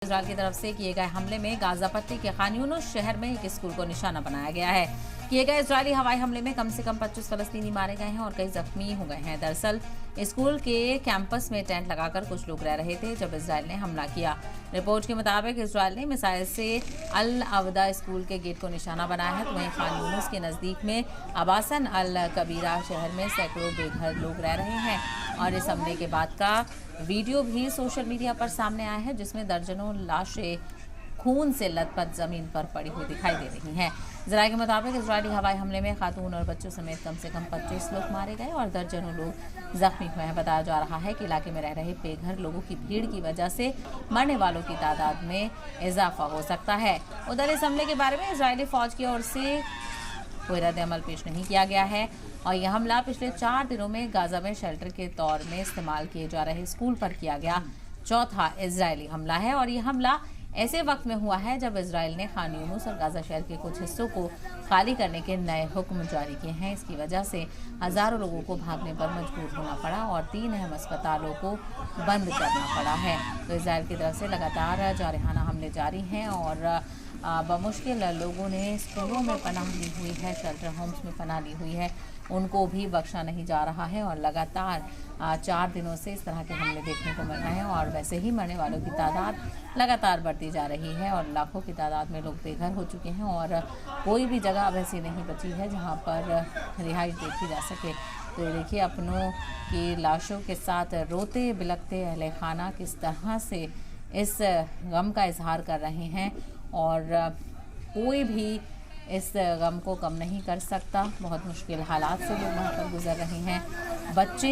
Israel की तरफ से किए गए हमले में गाजा पट्टी के खान यूनुस शहर में एक स्कूल को निशाना बनाया गया है। किए गए इजरायली हवाई हमले में कम से कम 25 फलस्तीनी मारे गए हैं और कई जख्मी हो गए हैं। दरअसल स्कूल के कैंपस में टेंट लगाकर कुछ लोग रह रहे थे जब इजरायल ने हमला किया। रिपोर्ट के मुताबिक इजरायल ने मिसाइल से अल अवदा स्कूल के गेट को निशाना बनाया है। वहीं खान यूनुस के नजदीक में अबासन अल कबीरा शहर में सैकड़ों बेघर लोग रह रहे हैं और इस हमले के बाद का वीडियो भी सोशल मीडिया पर सामने आया है, जिसमें दर्जनों लाशें खून से लथपथ जमीन पर पड़ी हुई दिखाई दे रही हैं। जरा के मुताबिक इजरायली हवाई हमले में खातून और बच्चों समेत कम से कम 25 लोग मारे गए और दर्जनों लोग जख्मी हुए हैं। बताया जा रहा है कि इलाके में रह रहे बेघर लोगों की भीड़ की वजह से मरने वालों की तादाद में इजाफा हो सकता है। उधर इस हमले के बारे में इजरायली फौज की ओर से कोई रद्द अमल पेश नहीं किया गया है और यह हमला पिछले 4 दिनों में गाजा में शेल्टर के तौर में इस्तेमाल किए जा रहे स्कूल पर किया गया चौथा इजरायली हमला है और यह हमला ऐसे वक्त में हुआ है जब इजराइल ने खान यूनुस और गाजा शहर के कुछ हिस्सों को खाली करने के नए हुक्म जारी किए हैं। इसकी वजह से हजारों लोगों को भागने पर मजबूर होना पड़ा और 3 अहम अस्पतालों को बंद करना पड़ा है। तो इजराइल की तरफ से लगातार जारहाना हमले जारी हैं और बमुश्किल लोगों ने स्कूलों में पनाह ली हुई है, शेल्टर होम्स में पनाह ली हुई है, उनको भी बख्शा नहीं जा रहा है और लगातार 4 दिनों से इस तरह के हमले देखने को मिल रहे हैं और वैसे ही मरने वालों की तादाद लगातार बढ़ती जा रही है और लाखों की तादाद में लोग बेघर हो चुके हैं और कोई भी जगह अब ऐसी नहीं बची है जहां पर रिहाइश देखी जा सके। तो देखिए, अपनों की लाशों के साथ रोते बिलखते अहले खाना किस तरह से इस गम का इजहार कर रहे हैं और कोई भी इस गम को कम नहीं कर सकता। बहुत मुश्किल हालात से लोग वहाँ पर गुजर रहे हैं, बच्चे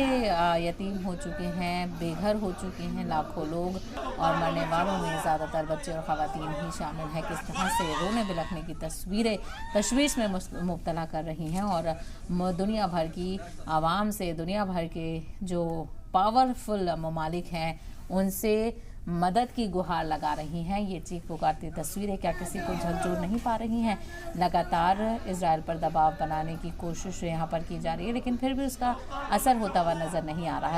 यतीम हो चुके हैं, बेघर हो चुके हैं लाखों लोग और मरने वालों में ज़्यादातर बच्चे और ख़वातीन ही शामिल हैं। किस तरह से रोने बिलखने की तस्वीरें तशवीश में मुब्तला कर रही हैं और दुनिया भर की आवाम से, दुनिया भर के जो पावरफुल ममालिक हैं उनसे मदद की गुहार लगा रही हैं। ये चीख पुकारती तस्वीरें क्या किसी को झकझोर नहीं पा रही हैं। लगातार इजराइल पर दबाव बनाने की कोशिश यहाँ पर की जा रही है, लेकिन फिर भी उसका असर होता हुआ नजर नहीं आ रहा है।